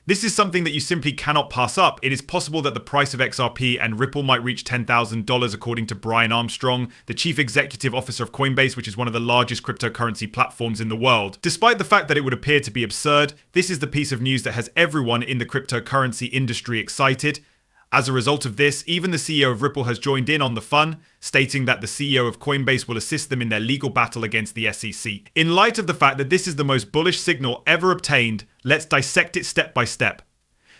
This is something that you simply cannot pass up. It is possible that the price of XRP and Ripple might reach $10,000 according to Brian Armstrong, the chief executive officer of Coinbase, which is one of the largest cryptocurrency platforms in the world. Despite the fact that it would appear to be absurd, this is the piece of news that has everyone in the cryptocurrency industry excited. As a result of this, even the CEO of Ripple has joined in on the fun, stating that the CEO of Coinbase will assist them in their legal battle against the SEC. In light of the fact that this is the most bullish signal ever obtained, let's dissect it step by step.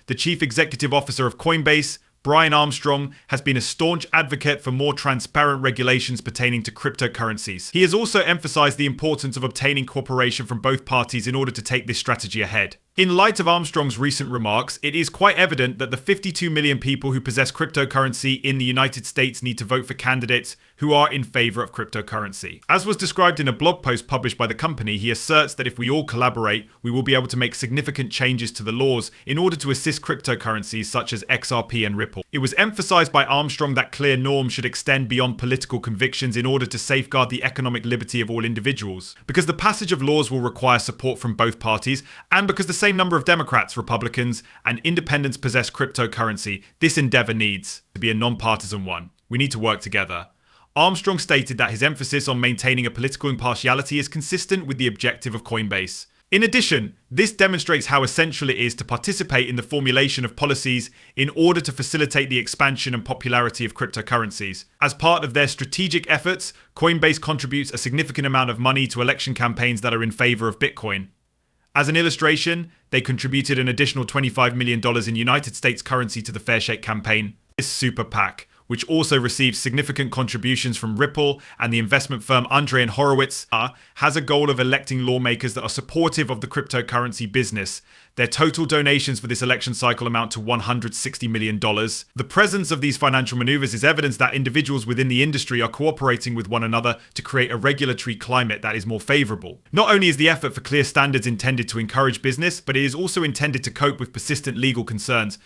The chief executive officer of Coinbase, Brian Armstrong, has been a staunch advocate for more transparent regulations pertaining to cryptocurrencies. He has also emphasized the importance of obtaining cooperation from both parties in order to take this strategy ahead. In light of Armstrong's recent remarks, it is quite evident that the 52 million people who possess cryptocurrency in the United States need to vote for candidates who are in favor of cryptocurrency. As was described in a blog post published by the company, he asserts that if we all collaborate, we will be able to make significant changes to the laws in order to assist cryptocurrencies such as XRP and Ripple. It was emphasized by Armstrong that clear norms should extend beyond political convictions in order to safeguard the economic liberty of all individuals. Because the passage of laws will require support from both parties, and because the same number of Democrats, Republicans, and independents possess cryptocurrency, this endeavor needs to be a non-partisan one. We need to work together. Armstrong stated that his emphasis on maintaining a political impartiality is consistent with the objective of Coinbase. In addition, this demonstrates how essential it is to participate in the formulation of policies in order to facilitate the expansion and popularity of cryptocurrencies. As part of their strategic efforts, Coinbase contributes a significant amount of money to election campaigns that are in favor of Bitcoin. As an illustration, they contributed an additional $25 million in United States currency to the Fair Shake campaign. This super PAC, which also receives significant contributions from Ripple and the investment firm Andre & Horowitz, has a goal of electing lawmakers that are supportive of the cryptocurrency business. Their total donations for this election cycle amount to $160 million. The presence of these financial maneuvers is evidence that individuals within the industry are cooperating with one another to create a regulatory climate that is more favorable. Not only is the effort for clear standards intended to encourage business, but it is also intended to cope with persistent legal concerns.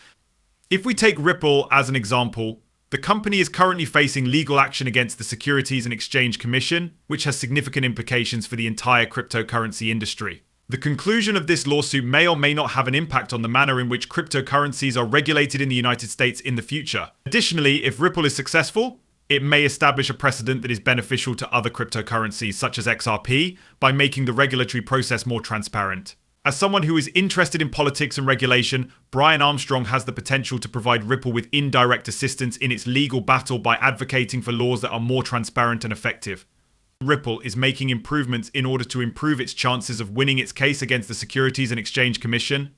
If we take Ripple as an example, the company is currently facing legal action against the Securities and Exchange Commission, which has significant implications for the entire cryptocurrency industry. The conclusion of this lawsuit may or may not have an impact on the manner in which cryptocurrencies are regulated in the United States in the future. Additionally, if Ripple is successful, it may establish a precedent that is beneficial to other cryptocurrencies such as XRP by making the regulatory process more transparent. As someone who is interested in politics and regulation, Brian Armstrong has the potential to provide Ripple with indirect assistance in its legal battle by advocating for laws that are more transparent and effective. Ripple is making improvements in order to improve its chances of winning its case against the Securities and Exchange Commission.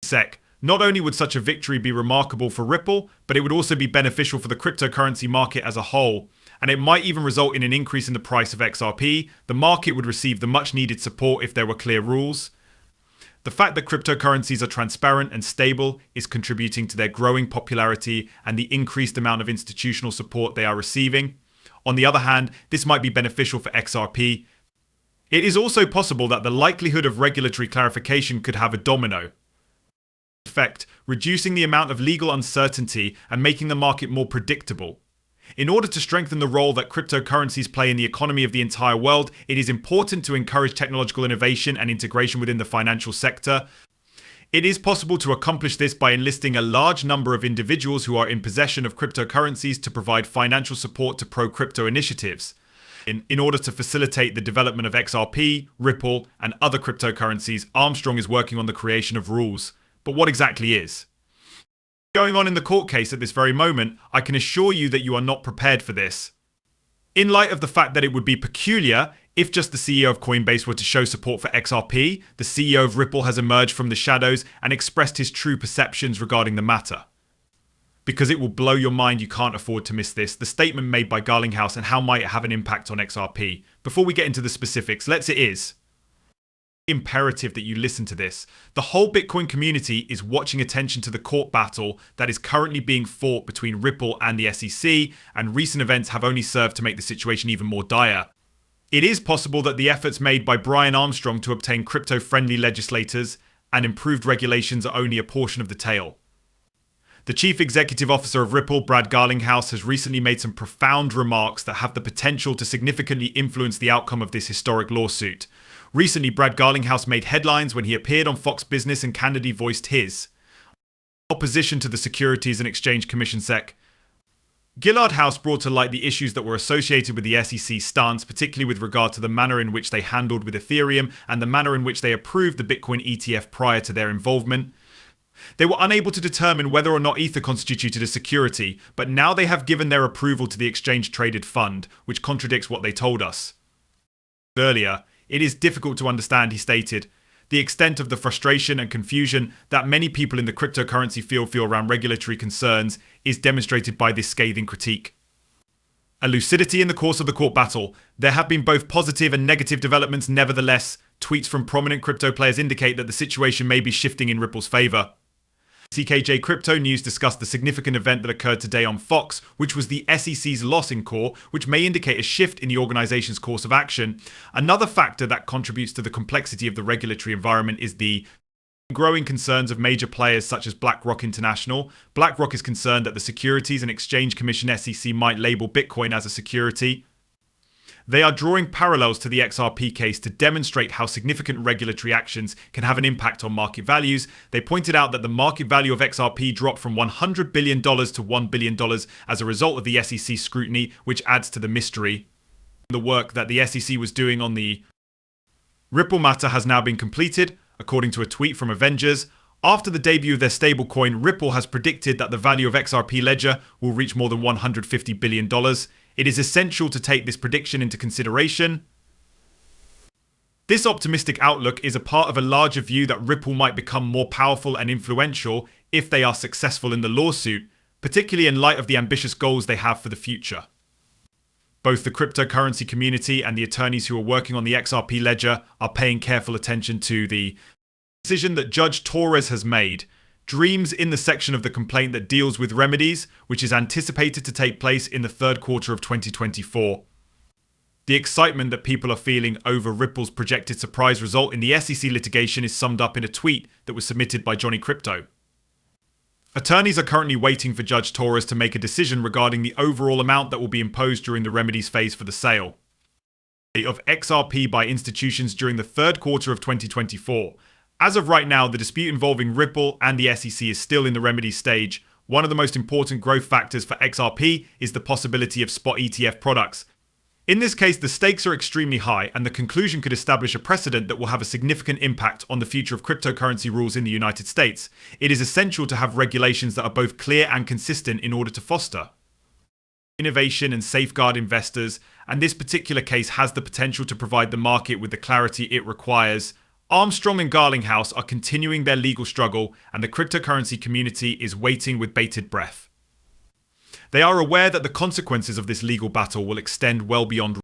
SEC. Not only would such a victory be remarkable for Ripple, but it would also be beneficial for the cryptocurrency market as a whole. And it might even result in an increase in the price of XRP. The market would receive the much needed support if there were clear rules. The fact that cryptocurrencies are transparent and stable is contributing to their growing popularity and the increased amount of institutional support they are receiving. On the other hand, this might be beneficial for XRP. It is also possible that the likelihood of regulatory clarification could have a domino effect, reducing the amount of legal uncertainty and making the market more predictable. In order to strengthen the role that cryptocurrencies play in the economy of the entire world, it is important to encourage technological innovation and integration within the financial sector. It is possible to accomplish this by enlisting a large number of individuals who are in possession of cryptocurrencies to provide financial support to pro-crypto initiatives. In order to facilitate the development of XRP, Ripple, and other cryptocurrencies, Armstrong is working on the creation of rules. But what exactly is going on in the court case at this very moment? I can assure you that you are not prepared for this. In light of the fact that it would be peculiar if just the CEO of Coinbase were to show support for XRP, the CEO of Ripple has emerged from the shadows and expressed his true perceptions regarding the matter. Because it will blow your mind, you can't afford to miss this. The statement made by Garlinghouse and how might it have an impact on XRP. Before we get into the specifics, it is imperative that you listen to this. The whole Bitcoin community is watching attention to the court battle that is currently being fought between Ripple and the SEC, and recent events have only served to make the situation even more dire. It is possible that the efforts made by Brian Armstrong to obtain crypto-friendly legislators and improved regulations are only a portion of the tale. The chief executive officer of Ripple, Brad Garlinghouse, has recently made some profound remarks that have the potential to significantly influence the outcome of this historic lawsuit. Recently, Brad Garlinghouse made headlines when he appeared on Fox Business and candidly voiced his opposition to the Securities and Exchange Commission SEC. Gillard House brought to light the issues that were associated with the SEC's stance, particularly with regard to the manner in which they handled with Ethereum and the manner in which they approved the Bitcoin ETF prior to their involvement. They were unable to determine whether or not Ether constituted a security, but now they have given their approval to the exchange-traded fund, which contradicts what they told us earlier. It is difficult to understand, he stated, the extent of the frustration and confusion that many people in the cryptocurrency field feel around regulatory concerns is demonstrated by this scathing critique. A lucidity in the course of the court battle. There have been both positive and negative developments. Nevertheless, tweets from prominent crypto players indicate that the situation may be shifting in Ripple's favor. CKJ Crypto News discussed the significant event that occurred today on Fox, which was the SEC's loss in court, which may indicate a shift in the organization's course of action. Another factor that contributes to the complexity of the regulatory environment is the growing concerns of major players such as BlackRock International. BlackRock is concerned that the Securities and Exchange Commission SEC might label Bitcoin as a security. They are drawing parallels to the XRP case to demonstrate how significant regulatory actions can have an impact on market values. They pointed out that the market value of XRP dropped from $100 billion to $1 billion as a result of the SEC scrutiny, which adds to the mystery. The work that the SEC was doing on the Ripple matter has now been completed, according to a tweet from Avengers. After the debut of their stablecoin, Ripple has predicted that the value of XRP Ledger will reach more than $150 billion. It is essential to take this prediction into consideration. This optimistic outlook is a part of a larger view that Ripple might become more powerful and influential if they are successful in the lawsuit, particularly in light of the ambitious goals they have for the future. Both the cryptocurrency community and the attorneys who are working on the XRP ledger are paying careful attention to the decision that Judge Torres has made. Dreams in the section of the complaint that deals with remedies, which is anticipated to take place in the third quarter of 2024. The excitement that people are feeling over Ripple's projected surprise result in the SEC litigation is summed up in a tweet that was submitted by Johnny Crypto. Attorneys are currently waiting for Judge Torres to make a decision regarding the overall amount that will be imposed during the remedies phase for the sale of XRP by institutions during the third quarter of 2024. As of right now, the dispute involving Ripple and the SEC is still in the remedies stage. One of the most important growth factors for XRP is the possibility of spot ETF products. In this case, the stakes are extremely high, and the conclusion could establish a precedent that will have a significant impact on the future of cryptocurrency rules in the United States. It is essential to have regulations that are both clear and consistent in order to foster innovation and safeguard investors, and this particular case has the potential to provide the market with the clarity it requires. Armstrong and Garlinghouse are continuing their legal struggle, and the cryptocurrency community is waiting with bated breath. They are aware that the consequences of this legal battle will extend well beyond